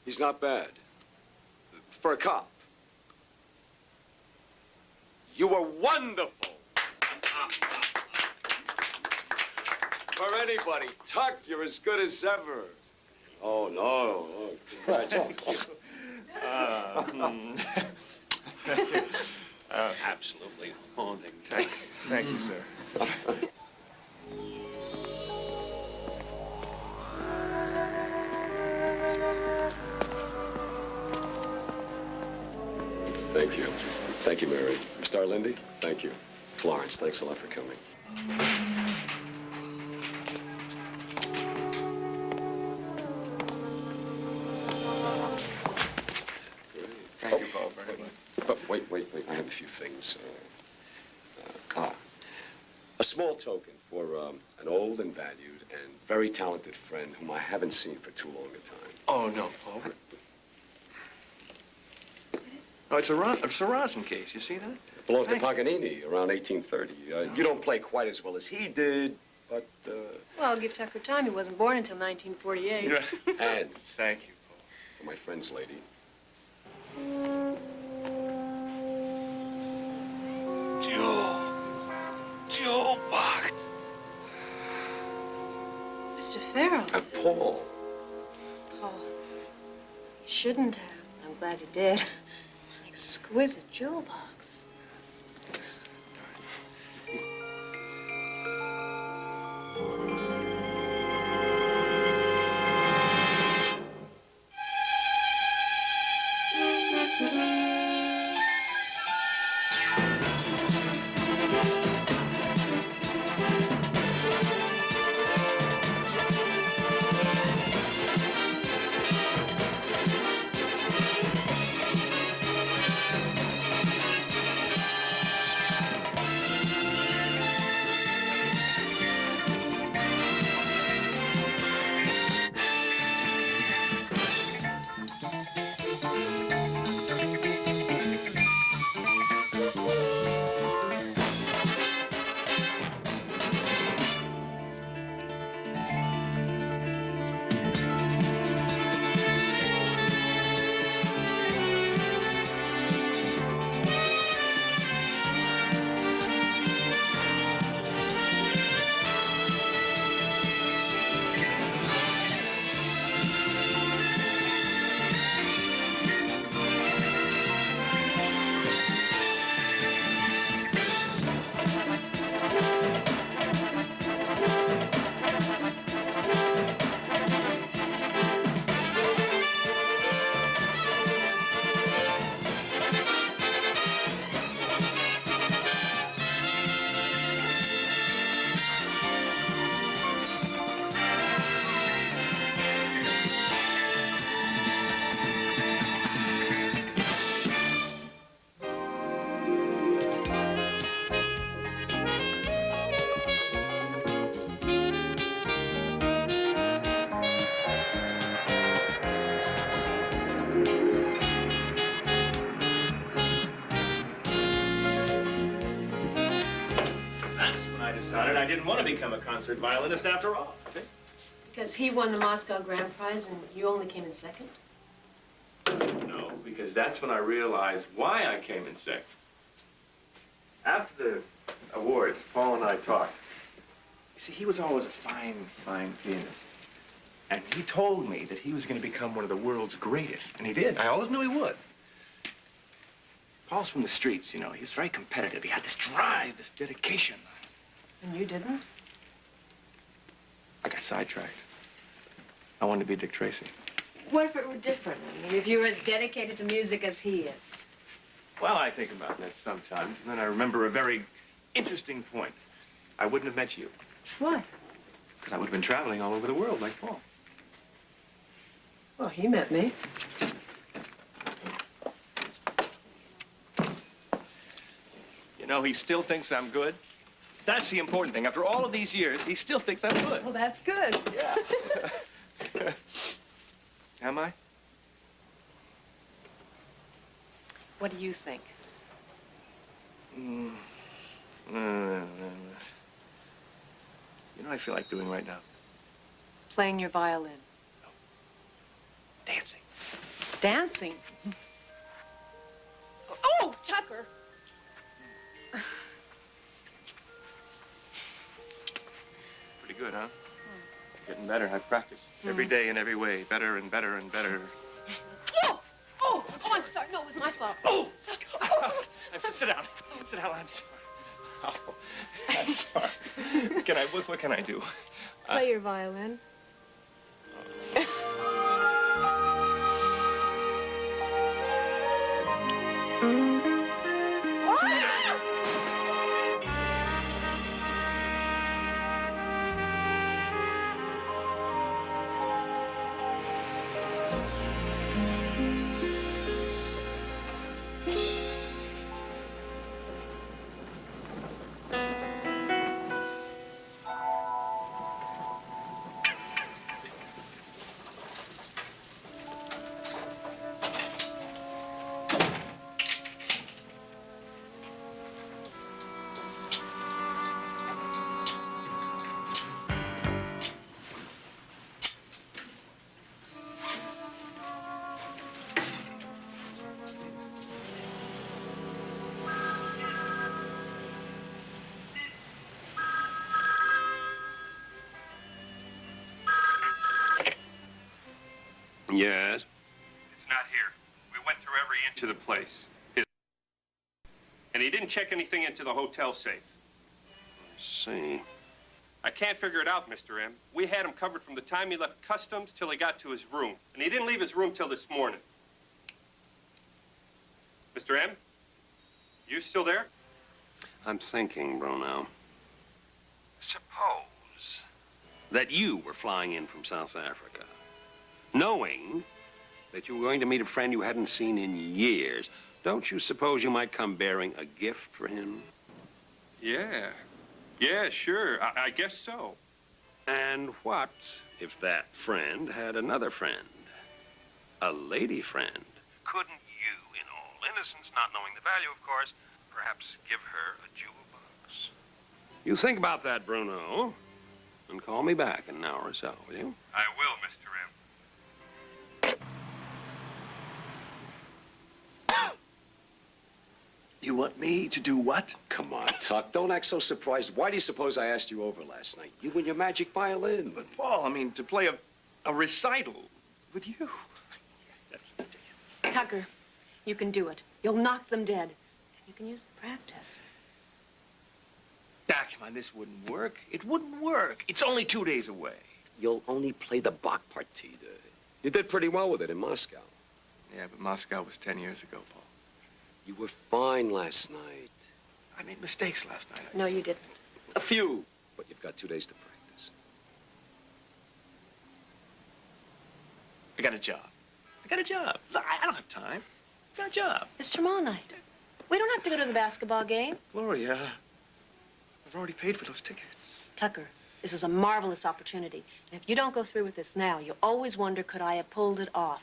He's not bad. For a cop. You were wonderful. For anybody. Tuck, you're as good as ever. Oh, no. Oh, congratulations. Absolutely haunting. Thank you, sir. Thank you. Thank you, Mary. Star Lindy, thank you. Florence, thanks a lot for coming. Thank you, Paul, very much. But wait. I have a few things. A small token for an old and valued and very talented friend whom I haven't seen for too long a time. Oh, no, Paul. Oh, it's a rosin case. You see that? It belonged to Paganini around 1830. You don't play quite as well as he did, but... Well, give Tucker time. He wasn't born until 1948. And... Thank you, Paul. For my friend's lady. Joe Box. Mr. Farrell. And Paul. Paul. You shouldn't have. I'm glad you did. An exquisite jewel box. I didn't want to become a concert violinist after all. Because he won the Moscow Grand Prize and you only came in second? No, because that's when I realized why I came in second. After the awards, Paul and I talked. You see, he was always a fine pianist. And he told me that he was going to become one of the world's greatest. And he did. I always knew he would. Paul's from the streets, you know. He was very competitive. He had this drive, this dedication. And you didn't? I got sidetracked. I wanted to be Dick Tracy. What if it were different? I mean, if you were as dedicated to music as he is? Well, I think about that sometimes, and then I remember a very interesting point. I wouldn't have met you. Why? Because I would have been traveling all over the world like Paul. Well, he met me. You know, he still thinks I'm good. That's the important thing. After all of these years, he still thinks I'm good. Well, that's good. Yeah. Am I? What do you think? You know what I feel like doing right now? Playing your violin. No. Dancing. Dancing? Oh, Tucker! Pretty good, huh? Getting better. I've practiced every day in every way. Better and better and better. Oh! Oh! Oh, I'm sorry. No, it was my fault. Oh! Sorry. Sit down. Sit down. I'm sorry. Oh, I'm sorry. What can I do? Play your violin. Yes? It's not here. We went through every inch of the place. And he didn't check anything into the hotel safe. I see. I can't figure it out, Mr. M. We had him covered from the time he left customs till he got to his room. And he didn't leave his room till this morning. Mr. M? You still there? I'm thinking, Bruno. Suppose that you were flying in from South Africa, knowing that you were going to meet a friend you hadn't seen in years. Don't you suppose you might come bearing a gift for him? Yeah. Yeah, sure. I guess so. And what if that friend had another friend? A lady friend? Couldn't you, in all innocence, not knowing the value, of course, perhaps give her a jewel box? You think about that, Bruno, and call me back in an hour or so, will you? I will, Mr. M. You want me to do what? Come on, Tuck. Don't act so surprised. Why do you suppose I asked you over last night? You and your magic violin. But, Paul, I mean, to play a recital with you. Tucker, you can do it. You'll knock them dead. You can use the practice. Ah, come on, this wouldn't work. It wouldn't work. It's only 2 days away. You'll only play the Bach partita. You did pretty well with it in Moscow. Yeah, but Moscow was 10 years ago, Paul. You were fine last night. I made mistakes last night. No, you didn't. A few. But you've got 2 days to practice. I got a job. I don't have time. I got a job. It's tomorrow night. We don't have to go to the basketball game. Gloria, I've already paid for those tickets. Tucker, this is a marvelous opportunity. And if you don't go through with this now, you'll always wonder, could I have pulled it off?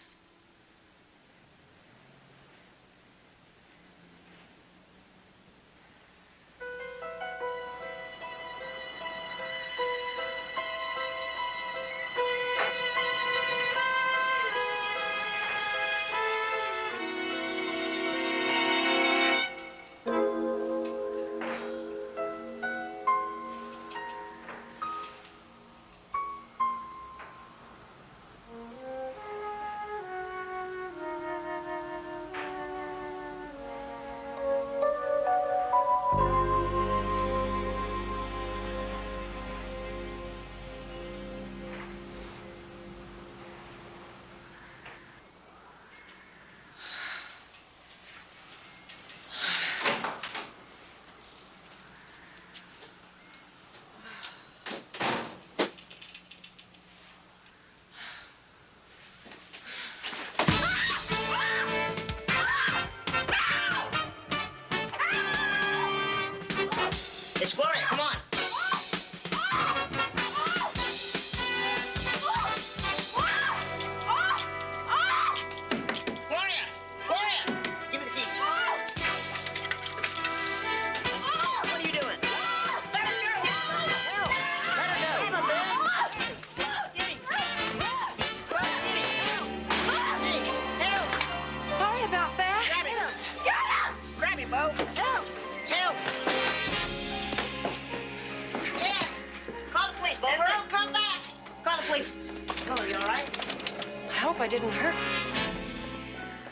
didn't hurt me.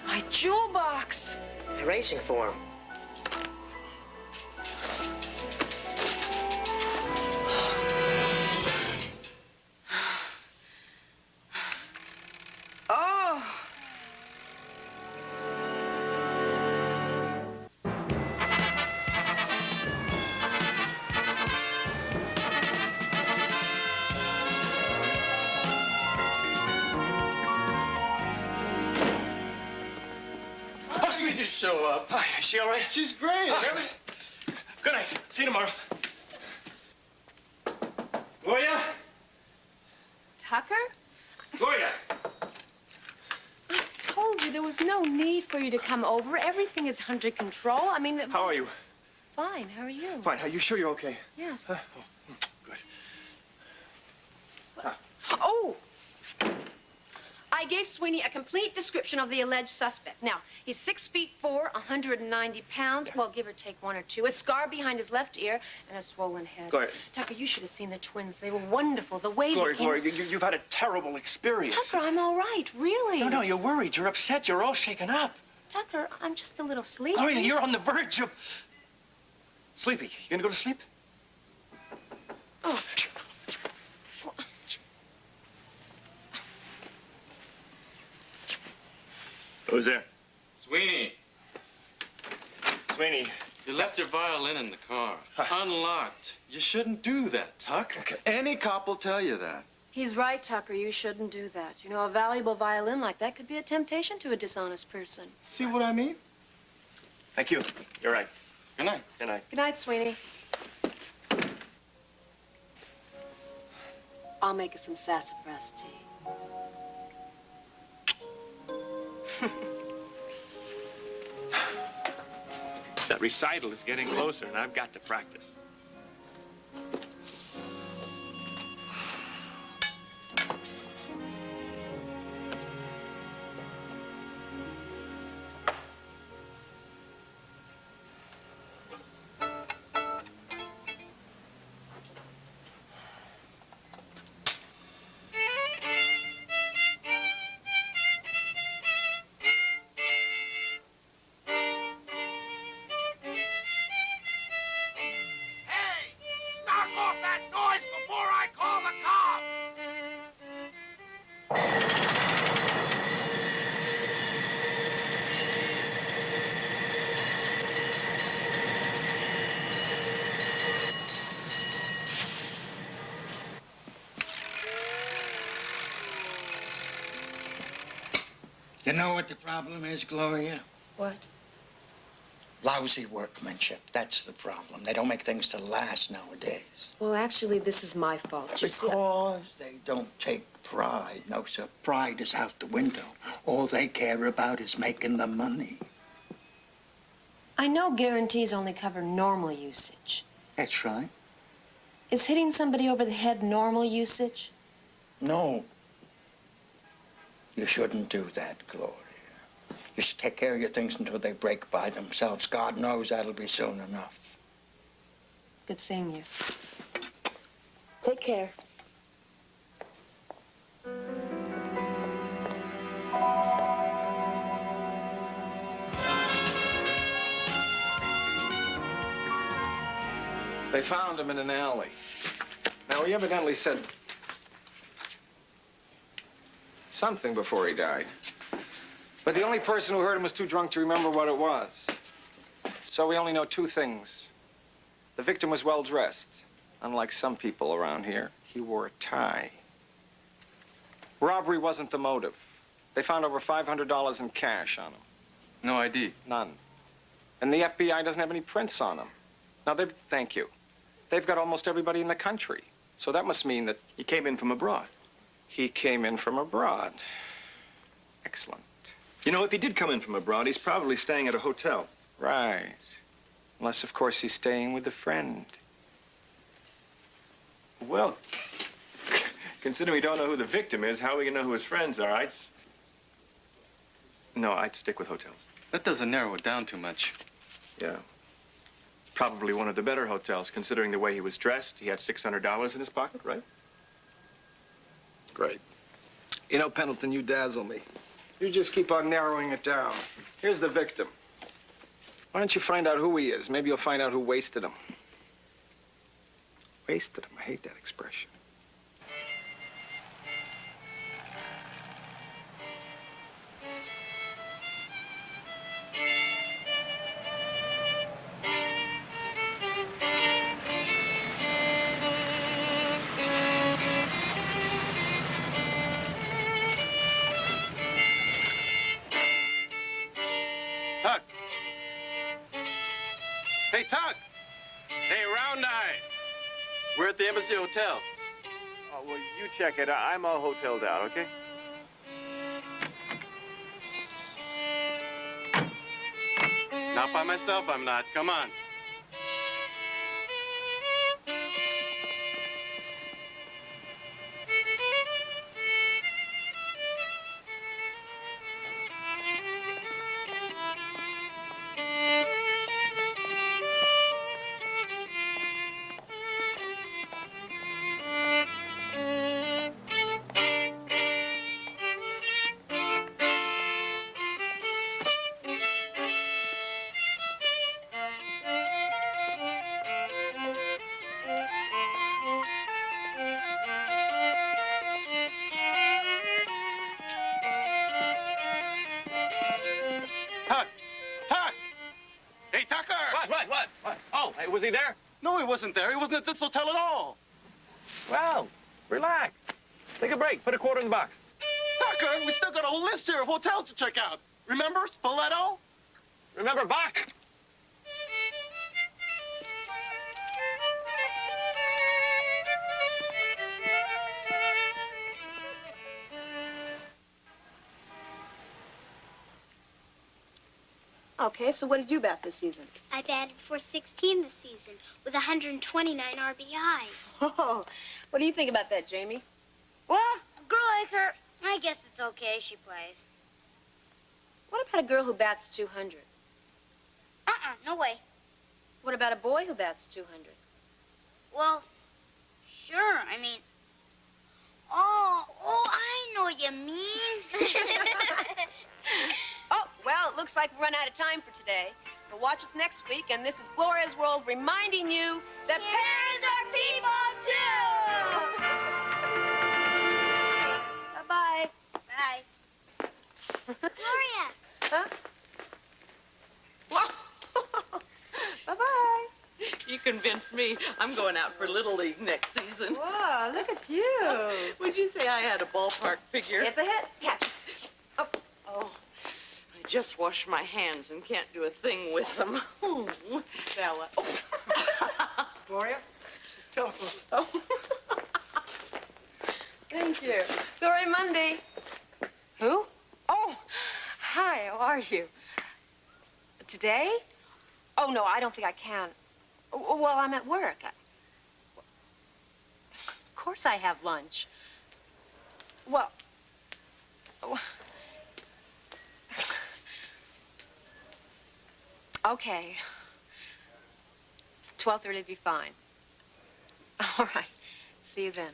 My jewel box. The racing form. Oh. Oh, she did show up. Hi, is she all right? She's great. Good night. See you tomorrow. Gloria? Tucker? Gloria! I told you there was no need for you to come over. Everything is under control. I mean... How are you? Fine. How are you? Fine. Are you sure you're okay? Yes. Good. Oh! I gave Sweeney a complete description of the alleged suspect. Now, he's 6'4", 190 pounds. Well, give or take 1 or 2. A scar behind his left ear and a swollen head. Gloria. Tucker, you should have seen the twins. They were wonderful. The way Gloria, they came... Gloria, you've had a terrible experience. Tucker, I'm all right. Really. No, you're worried. You're upset. You're all shaken up. Tucker, I'm just a little sleepy. Gloria, you're on the verge of... Sleepy. You gonna go to sleep? Oh. Who's there? Sweeney, Sweeney. you left your violin in the car. Unlocked. You shouldn't do that, Tuck. Okay. Any cop will tell you that. He's right, Tucker. You shouldn't do that. You know, a valuable violin like that could be a temptation to a dishonest person. See what I mean? Thank you. You're right. Good night. Good night. Good night, Sweeney. I'll make us some sassafras tea. That recital is getting closer, and I've got to practice. You know what the problem is, Gloria? What? Lousy workmanship. That's the problem. They don't make things to last nowadays. Well, actually, this is my fault. You see, Because they don't take pride. No, sir. Pride is out the window. All they care about is making the money. I know guarantees only cover normal usage. That's right. Is hitting somebody over the head normal usage? No. You shouldn't do that, Gloria. You should take care of your things until they break by themselves. God knows that'll be soon enough. Good seeing you. Take care. They found him in an alley. Now, he evidently said something before he died. But the only person who heard him was too drunk to remember what it was. So we only know 2 things. The victim was well dressed. Unlike some people around here, he wore a tie. Robbery wasn't the motive. They found over $500 in cash on him. No ID. None. And the FBI doesn't have any prints on him. Now, thank you. They've got almost everybody in the country. So that must mean that He came in from abroad. he came in from abroad. Excellent. You know, if he did come in from abroad, he's probably staying at a hotel. Right. Unless, of course, he's staying with a friend. Well, considering we don't know who the victim is, how are we gonna know who his friends are? No, I'd stick with hotels. That doesn't narrow it down too much. Yeah. Probably one of the better hotels, considering the way he was dressed. He had $600 in his pocket, right? Great. You know, Pendleton, you dazzle me. You just keep on narrowing it down. Here's the victim. Why don't you find out who he is? Maybe you'll find out who wasted him. Wasted him. I hate that expression. Tuck! Hey, Tuck! Hey, Round Eye! We're at the Embassy Hotel. Oh, well, you check it. I'm all hoteled out, okay? Not by myself, I'm not. Come on. Tuck! Tuck! Hey, Tucker! What? Oh, hey, was he there? No, he wasn't there. He wasn't at this hotel at all. Well, relax. Take a break. Put a quarter in the box. Tucker, we still got a whole list here of hotels to check out. Remember Spoleto? Remember Bach? Okay, so what did you bat this season? I batted for 16 this season with 129 RBI. Oh, what do you think about that, Jamie? Well, a girl like her, I guess it's okay. She plays. What about a girl who bats 200? No way. What about a boy who bats 200? Well, sure. I mean, oh, I know what you mean. Oh, well, it looks like we've run out of time for today. But watch us next week, and this is Gloria's World reminding you that parents are people, too! Bye-bye. Bye. Gloria. Huh? Bye-bye. You convinced me. I'm going out for Little League next season. Whoa, look at you. Would you say I had a ballpark figure? It's a hit. Catch. Oh. Oh, I just washed my hands and can't do a thing with them. Oh, Bella. Oh. Gloria? Telephone. Oh. Thank you. Gloria Monday. Who? Oh, hi, how are you? Today? Oh, no, I don't think I can. Oh, well, I'm at work. Of course I have lunch. Well, okay. 12:30 would be fine. All right. See you then.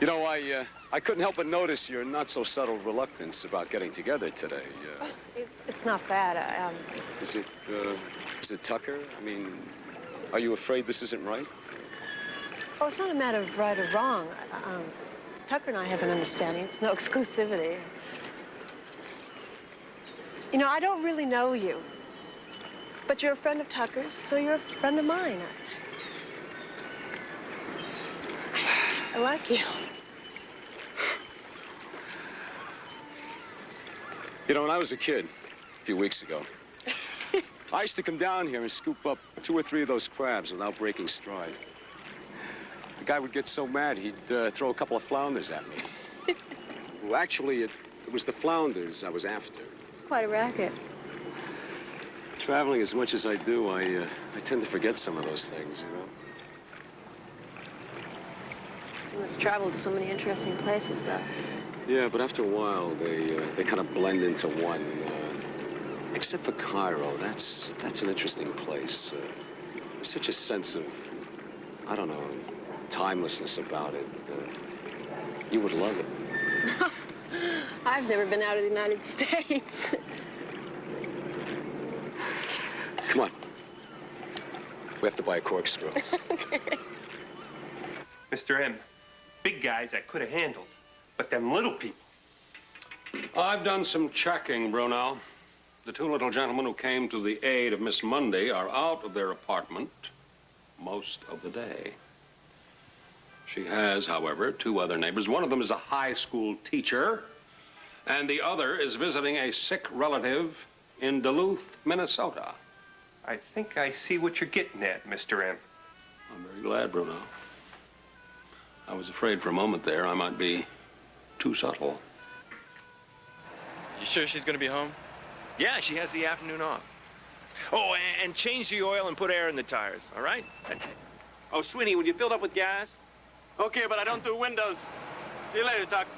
You know, I couldn't help but notice your not-so-subtle reluctance about getting together today. It's not bad. Is it Tucker? I mean, are you afraid this isn't right? Oh, it's not a matter of right or wrong. Tucker and I have an understanding. It's no exclusivity. You know, I don't really know you. But you're a friend of Tucker's, so you're a friend of mine. I like you. You know, when I was a kid, a few weeks ago, I used to come down here and scoop up 2 or 3 of those crabs without breaking stride. The guy would get so mad, he'd throw a couple of flounders at me. Well, actually, it was the flounders I was after. It's quite a racket. Traveling as much as I do, I tend to forget some of those things, you know? You must travel to so many interesting places, though. Yeah, but after a while, they kind of blend into one. Except for Cairo, that's an interesting place. There's such a sense of, I don't know, timelessness about it. You would love it. I've never been out of the United States. Come on. We have to buy a corkscrew. Okay. Mr. M, big guys I could have handled, but them little people. I've done some checking, Bruno. The two little gentlemen who came to the aid of Miss Mundy are out of their apartment most of the day. She has, however, two other neighbors. One of them is a high school teacher, and the other is visiting a sick relative in Duluth, Minnesota. I think I see what you're getting at, Mr. M. I'm very glad, Bruno. I was afraid for a moment there I might be too subtle. You sure she's gonna be home? Yeah, she has the afternoon off. Oh, and change the oil and put air in the tires, all right? Oh, Sweeney, will you fill up with gas? Okay, but I don't do windows. See you later, Tuck.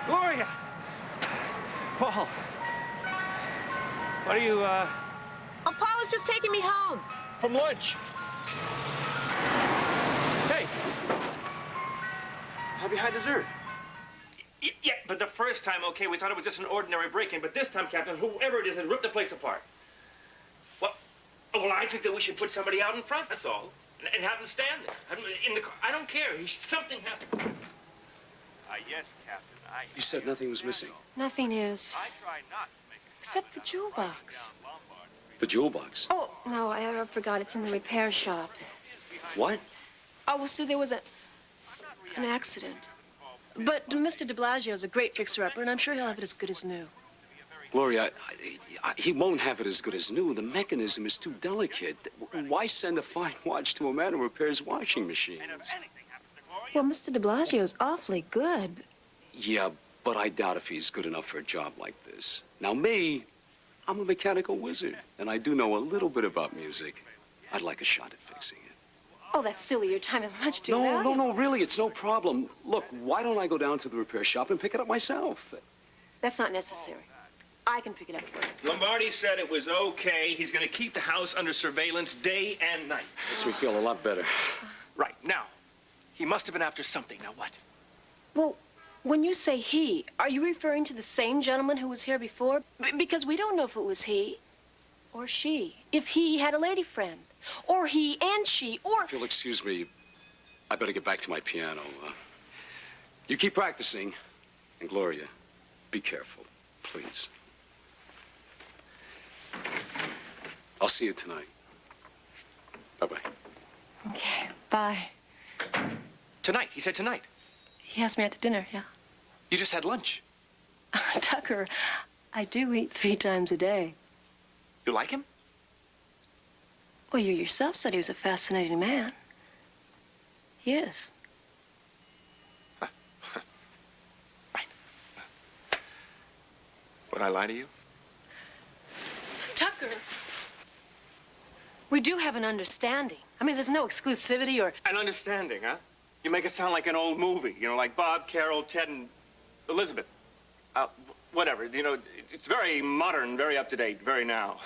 Gloria! Paul! What are you, Oh, Paul is just taking me home. from lunch? Hey! Have you had dessert? Yeah, but the first time, okay, we thought it was just an ordinary break-in, but this time, Captain, whoever it is has ripped the place apart. Well, I think that we should put somebody out in front, that's all. And have them stand there. In the car. I don't care. Something has to... yes, Captain. You said nothing was missing. Nothing is. I tried not to make a Except the jewel box. The jewel box? Oh, no, I forgot. It's in the repair shop. What? Oh, well, see, there was an accident. But Mr. de Blasio's a great fixer-upper, and I'm sure he'll have it as good as new. Gloria, he won't have it as good as new. The mechanism is too delicate. Why send a fine watch to a man who repairs washing machines? Well, Mr. de Blasio's awfully good. Yeah, but I doubt if he's good enough for a job like this. Now, me, I'm a mechanical wizard, and I do know a little bit about music. I'd like a shot at fixing it. Oh, that's silly. Your time is much too No, valuable. no, really, it's no problem. Look, why don't I go down to the repair shop and pick it up myself? That's not necessary. I can pick it up for you. Lombardi said it was okay. He's going to keep the house under surveillance day and night. Makes me feel a lot better. Right. Now, he must have been after something. Now what? Well, when you say he, are you referring to the same gentleman who was here before? Because we don't know if it was he or she. If he had a lady friend, or he and she, or... If you'll excuse me, I better get back to my piano. You keep practicing. And Gloria, be careful, please. I'll see you tonight. Bye-bye. Okay, bye. Tonight. He said tonight. He asked me out to dinner, yeah. You just had lunch. Tucker, I do eat 3 times a day. You like him? Well, you yourself said he was a fascinating man. He is. Right. Would I lie to you? Tucker, we do have an understanding. I mean, there's no exclusivity or... An understanding, huh? You make it sound like an old movie, you know, like Bob, Carol, Ted, and Elizabeth. Whatever, you know, it's very modern, very up-to-date, very now.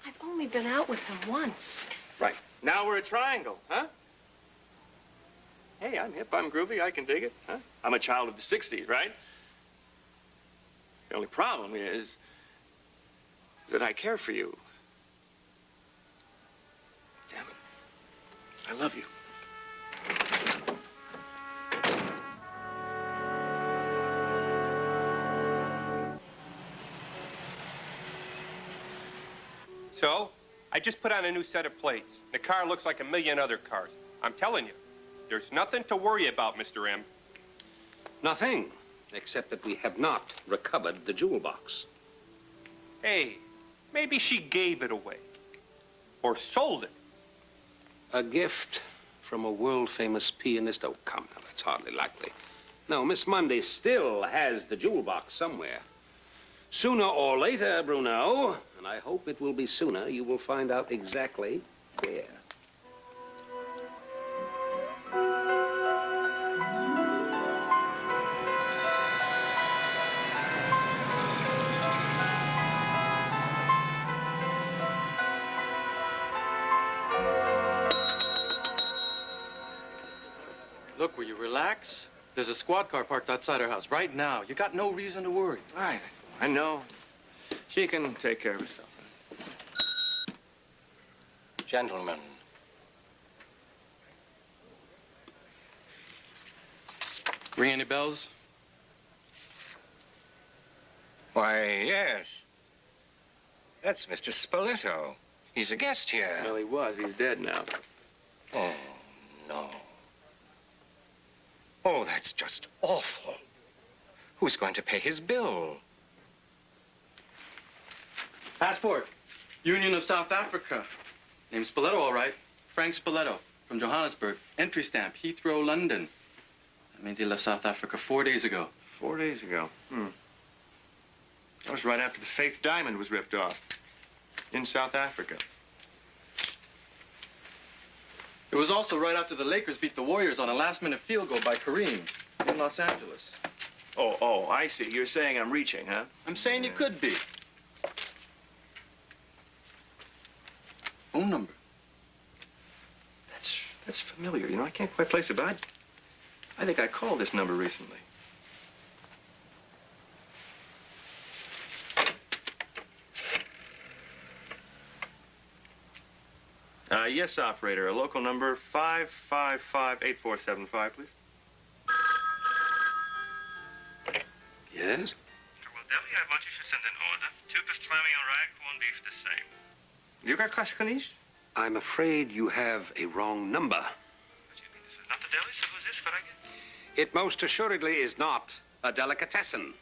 I've only been out with him once. Right. Now we're a triangle, huh? Hey, I'm hip, I'm groovy, I can dig it, huh? I'm a child of the 60s, right? The only problem is that I care for you. Damn it. I love you. So, I just put on a new set of plates. The car looks like a million other cars. I'm telling you, there's nothing to worry about, Mr. M. Nothing, except that we have not recovered the jewel box. Hey, maybe she gave it away. Or sold it. A gift from a world-famous pianist? Oh, come now, that's hardly likely. No, Miss Mundy still has the jewel box somewhere. Sooner or later, Bruno, and I hope it will be sooner, you will find out exactly where. Look, will you relax? There's a squad car parked outside our house right now. You got no reason to worry. Right. I know. She can take care of herself. Gentlemen. Ring any bells? Why, yes. That's Mr. Spoleto. He's a guest here. Well, he was. He's dead now. Oh, no. Oh, that's just awful. Who's going to pay his bill? Passport. Union of South Africa. Name's Spoleto, all right. Frank Spoleto, from Johannesburg. Entry stamp, Heathrow, London. That means he left South Africa 4 days ago. 4 days ago. That was right after the Faith Diamond was ripped off. In South Africa. It was also right after the Lakers beat the Warriors on a last-minute field goal by Kareem in Los Angeles. Oh, I see. You're saying I'm reaching, huh? I'm saying you could be. Phone number. That's familiar. You know, I can't quite place it, but I think I called this number recently. Yes, operator. A local number 555-8475, please. Yes? Well, Debbie, I want you to send an order. 2 pastrami on rag, corned beef the same. You got kashkanish? I'm afraid you have a wrong number. What do you mean? This is not the deli, so who's this, Farragut? It most assuredly is not a delicatessen.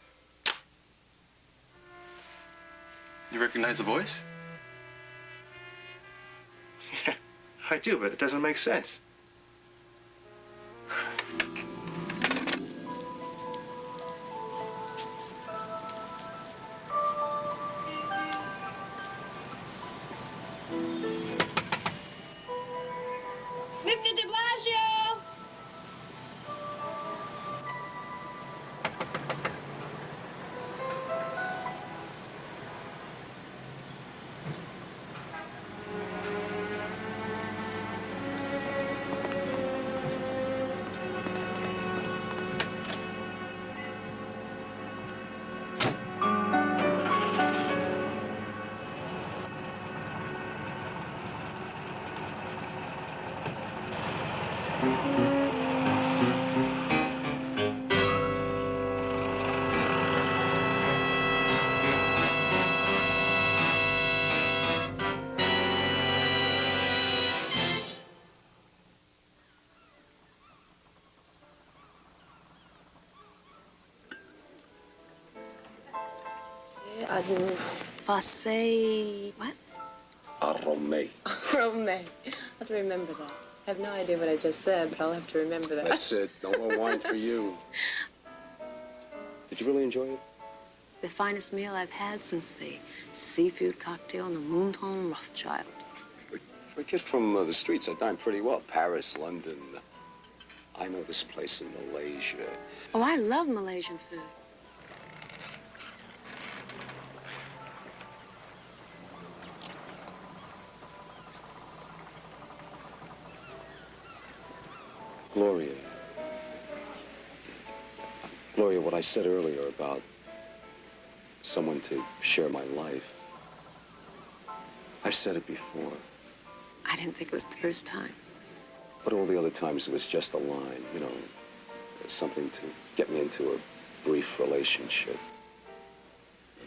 You recognize the voice? Yeah, I do, but it doesn't make sense. Mr. de Blasio! What? Arome. Rome. I'll have to remember that. I have no idea what I just said, but I'll have to remember that. That's it. No more wine for you. Did you really enjoy it? The finest meal I've had since the seafood cocktail and the Mouton Rothschild. For a kid from the streets, I dined pretty well. Paris, London. I know this place in Malaysia. Oh, I love Malaysian food. Gloria. Gloria, what I said earlier about someone to share my life, I've said it before. I didn't think it was the first time. But all the other times it was just a line, you know, something to get me into a brief relationship.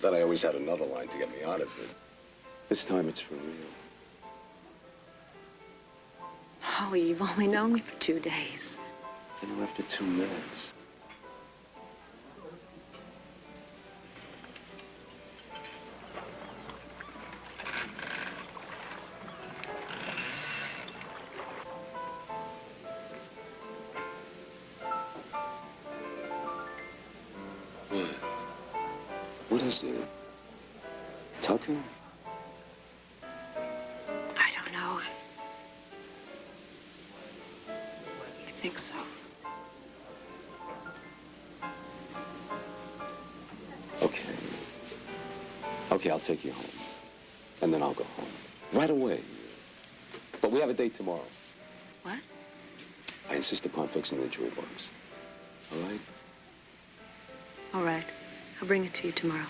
Then I always had another line to get me out of it. This time it's for real. Oh, you've only known me for 2 days. I know after 2 minutes. What is it? Tucker? I don't know. I think so. Okay. Okay, I'll take you home. And then I'll go home. Right away. But we have a date tomorrow. What? I insist upon fixing the jewel box. All right? All right. I'll bring it to you tomorrow.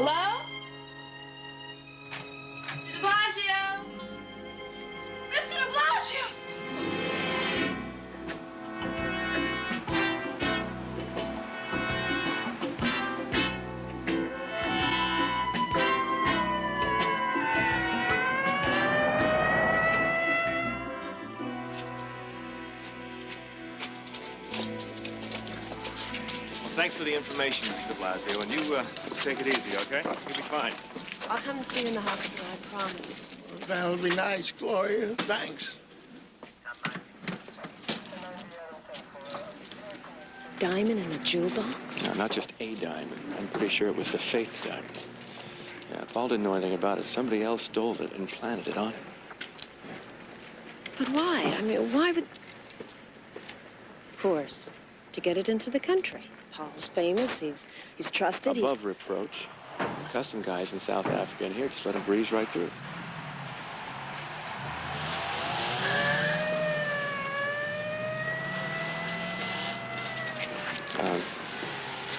Hello? Mr. de Blasio? Mr. de Blasio! Thanks for the information, Mr. de Blasio, and you take it easy, okay? You'll be fine. I'll come and see you in the hospital, I promise. That'll be nice, Gloria. Thanks. Diamond in the jewel box? No, not just a diamond. I'm pretty sure it was the Faith diamond. Yeah, Paul didn't know anything about it. Somebody else stole it and planted it on him. But why? I mean, why would... Of course, to get it into the country. Paul's famous, he's trusted. Above reproach. Custom guys in South Africa and here just let him breeze right through.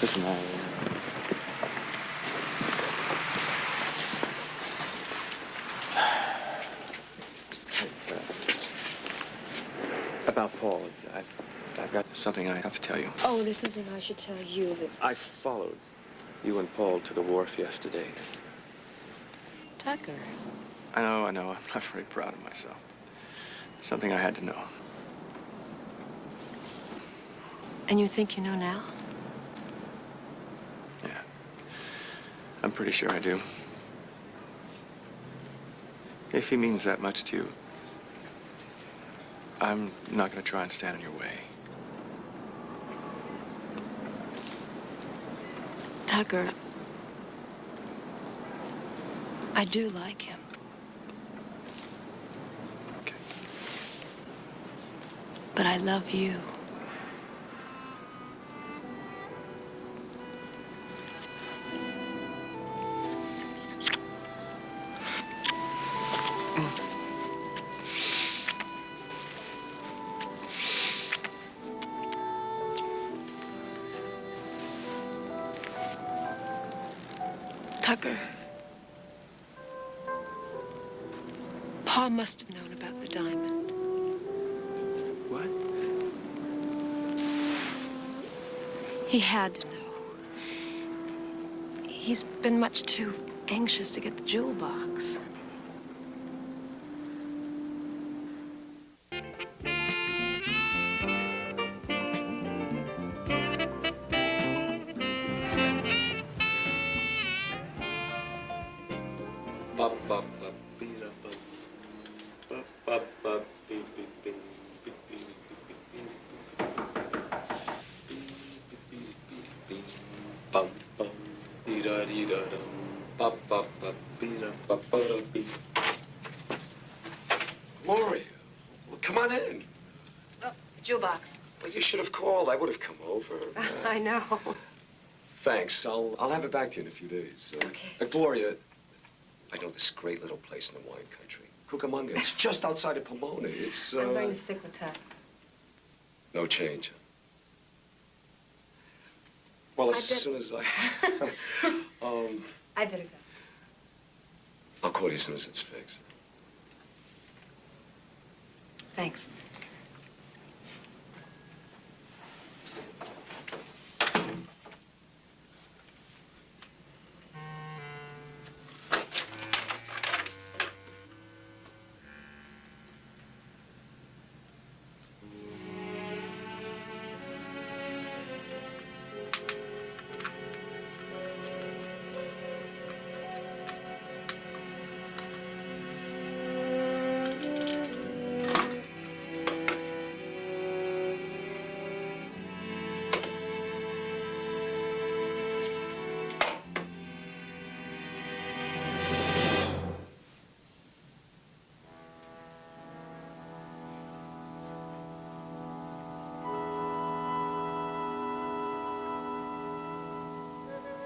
Listen, about Paul, I've got something I have to tell you. Oh, there's something I should tell you that... I followed you and Paul to the wharf yesterday. Tucker. I know. I'm not very proud of myself. Something I had to know. And you think you know now? Yeah. I'm pretty sure I do. If he means that much to you, I'm not going to try and stand in your way. Tucker, I do like him. Okay. But I love you. Tucker. Pa must have known about the diamond. What? He had to know. He's been much too anxious to get the jewel box. Gloria, well, come on in. Oh, the jewel box. Well, you should have called. I would have come over. I know. Thanks. I'll have it back to you in a few days. Okay. Gloria, I know this great little place in the wine country. Cucamonga. It's just outside of Pomona. It's, I'm going to stick with Tuck. No change. Well, as soon as I... I'd better go. I'll call you as soon as it's fixed. Thanks.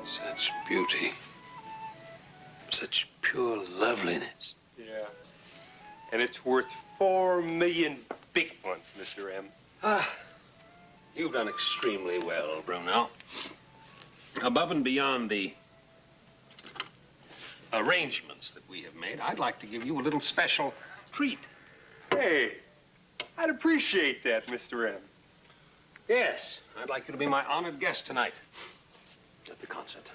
Such beauty. Such pure loveliness. Yeah. And it's worth 4 million big ones, Mr. M. Ah, you've done extremely well, Bruno. Above and beyond the arrangements that we have made, I'd like to give you a little special treat. Hey, I'd appreciate that, Mr. M. Yes, I'd like you to be my honored guest tonight at the concert.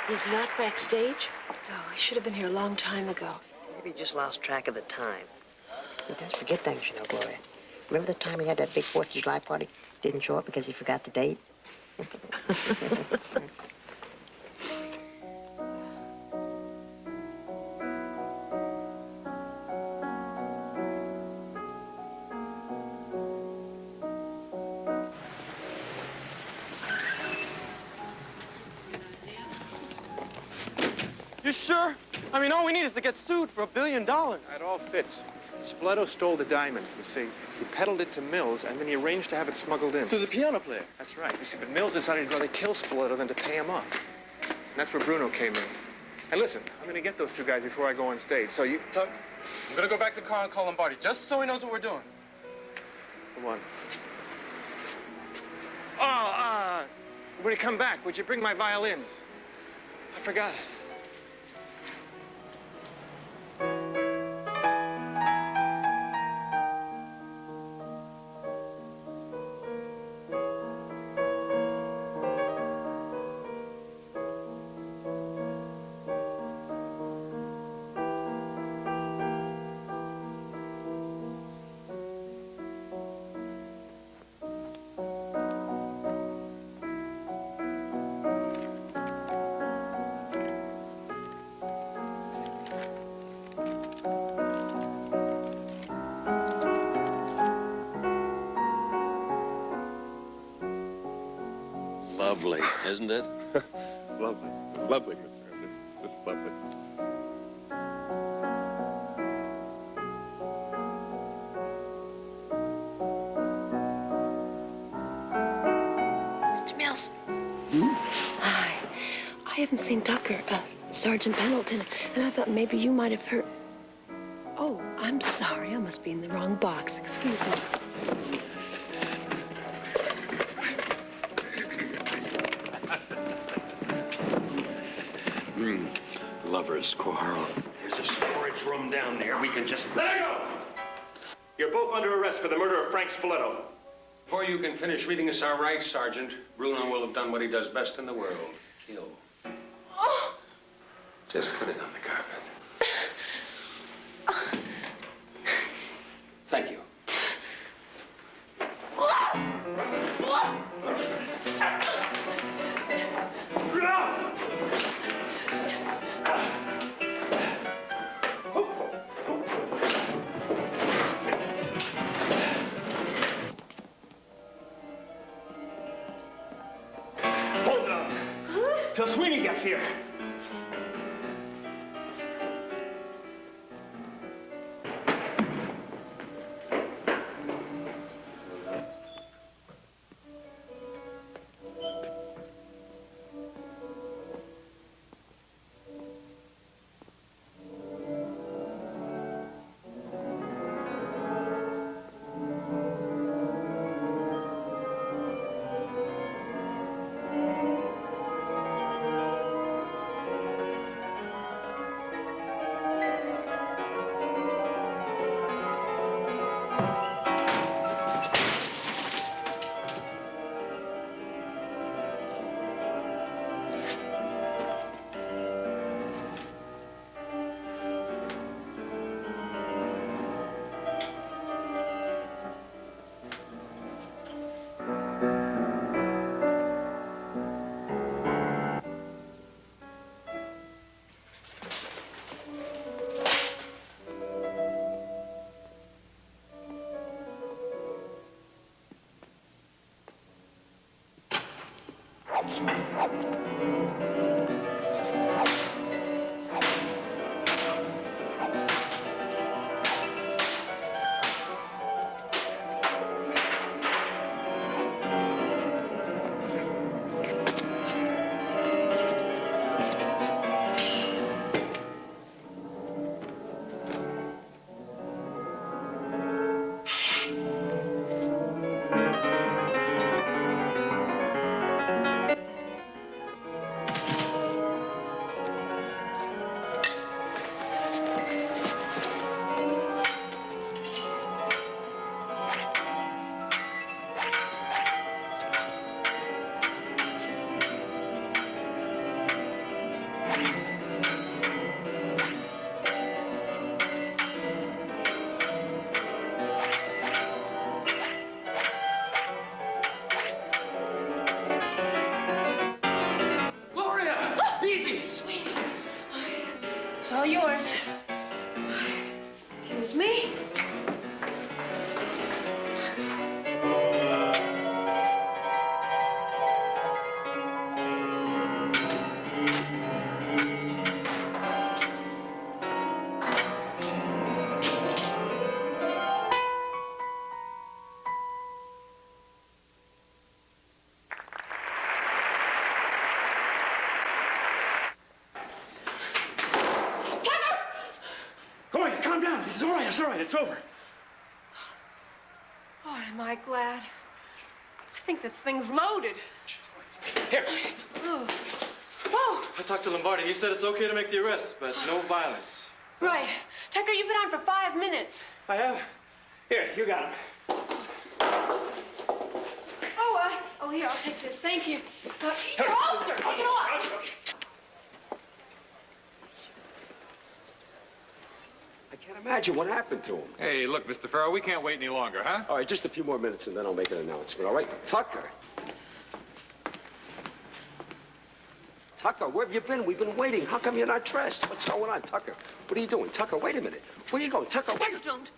He's not backstage? No, he should have been here a long time ago. Maybe he just lost track of the time. He does forget things, you know, Gloria. Remember the time he had that big 4th of July party? Didn't show up because he forgot the date? You sure? I mean, all we need is to get sued for $1 billion. It all fits. Spoleto stole the diamond. You see, he peddled it to Mills, and then he arranged to have it smuggled in. To the piano player. That's right. You see, but Mills decided he'd rather kill Spoleto than to pay him up. And that's where Bruno came in. And listen, I'm going to get those 2 guys before I go on stage, so you... Tuck, I'm gonna go back to the car and call Lombardi, just so he knows what we're doing. Come on. Oh, when you come back, would you bring my violin? I forgot it. Lovely, isn't it? Lovely. Lovely, Mr. M. This is lovely. Mr. Mills. Hmm? I haven't seen Tucker, Sergeant Pendleton, and I thought maybe you might have heard. Oh, I'm sorry. I must be in the wrong box. Excuse me. Lovers' quarrel. There's a storage room down there. We can just let her go. You're both under arrest for the murder of Frank Spoleto. Before you can finish reading us our rights, Sergeant, Bruno will have done what he does best in the world. Kill. Oh. Just put it on the carpet. Thank you. Hold on. Till Sweeney gets here. It's all yours. Excuse me. Gloria, calm down. It's all right. It's all right. It's over. Oh, am I glad? I think this thing's loaded. Here. Oh. Whoa. I talked to Lombardi. He said it's okay to make the arrest, but no violence. Right. Tucker, you've been on for 5 minutes. I have? Here, you got him. Oh, here, I'll take this. Thank you. Your holster. Take it off. I can't imagine what happened to him. Hey, look, Mr. Farrell, we can't wait any longer, huh? All right, just a few more minutes and then I'll make an announcement, all right? Tucker. Tucker, where have you been? We've been waiting. How come you're not dressed? What's going on, Tucker? What are you doing? Tucker, wait a minute. Where are you going? Tucker, wait. Don't.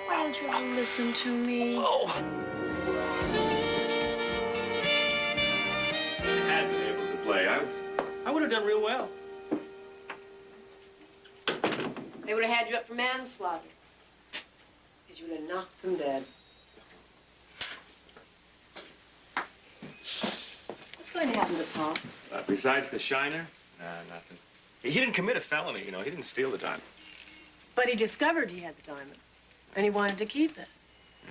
Why don't you listen to me? Had been able to play. I would have done real well. They would have had you up for manslaughter. Because you would have knocked them dead. going to happen to Paul? Besides the shiner? Nah, nothing. He didn't commit a felony, you know. He didn't steal the diamond. But he discovered he had the diamond, and he wanted to keep it.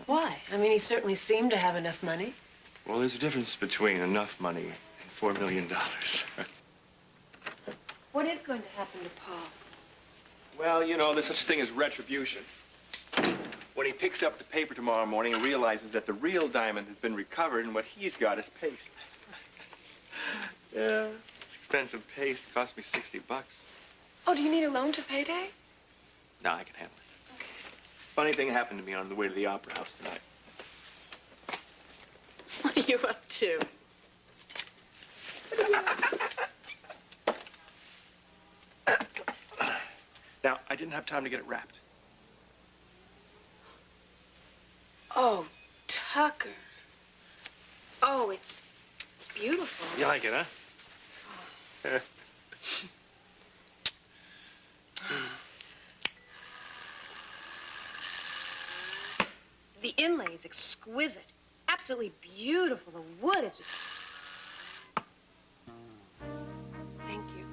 Why? I mean, he certainly seemed to have enough money. Well, there's a difference between enough money and $4 million. What is going to happen to Paul? Well, you know, there's such thing as retribution. When he picks up the paper tomorrow morning and realizes that the real diamond has been recovered and what he's got is paste. Yeah, it's expensive paste. It cost me $60. Oh, do you need a loan to payday? No, I can handle it. Okay. Funny thing happened to me on the way to the Opera House tonight. What are you up to? Now, I didn't have time to get it wrapped. Oh, Tucker. Oh, it's beautiful. You like it, huh? The inlay is exquisite. Absolutely beautiful. The wood is just... Thank you.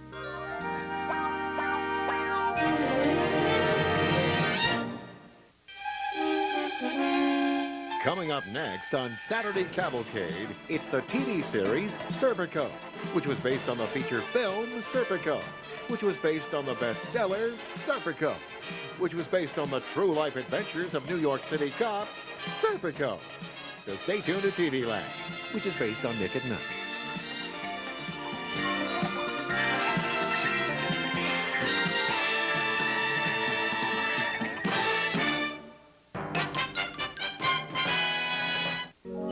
Coming up next on Saturday Cavalcade, it's the TV series Serpico, which was based on the feature film Serpico, which was based on the bestseller Serpico, which was based on the true life adventures of New York City cop Serpico. So stay tuned to TV Land, which is based on Nick at Night.